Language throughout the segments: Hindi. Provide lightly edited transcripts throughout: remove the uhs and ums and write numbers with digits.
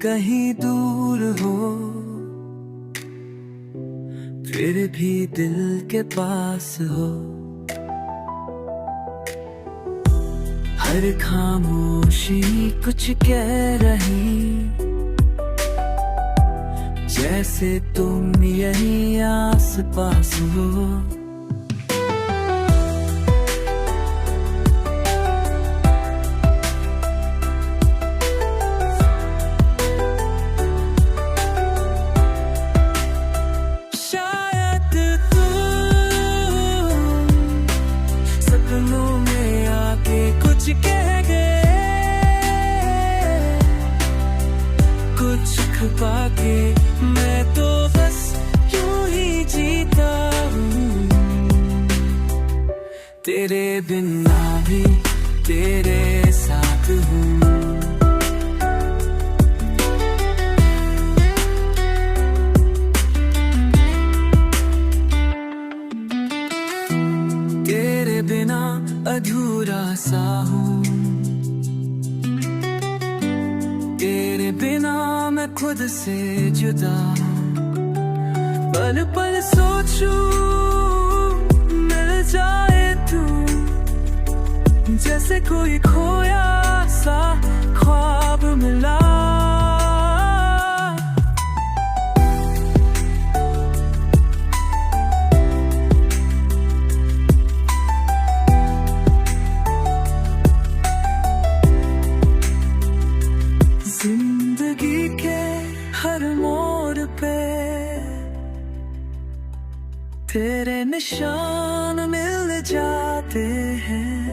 कहीं दूर हो फिर भी दिल के पास हो। हर खामोशी कुछ कह रही, जैसे तुम यहीं आस पास हो। शायद तुम सपनों में आके कुछ कह गए, कुछ छुपा के मैं तो बस यूं ही जीता हूँ। तेरे बिना भी तेरे साथ हूँ। तेरे बिना अधूरा सा हूँ, तेरे बिना मैं खुद से जुदा। पल पल सोचूं मिल जाए तू, जैसे कोई खोया सा ख्वाब मिला। जिंदगी के हर मोड़ पे तेरे निशान मिल जाते हैं।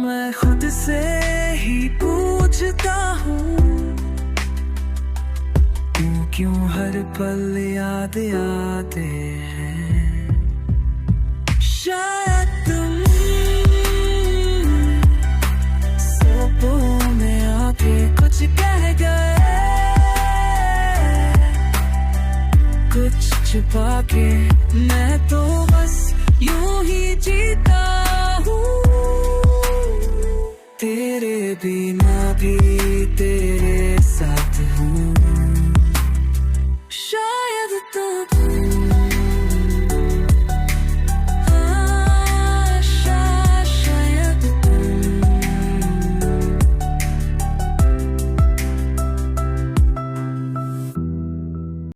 मैं खुद से ही पूछता हूँ, क्यों हर पल याद आते हैं। शायद तुम सपनों में आके कुछ कह गए, कुछ छुपा के मैं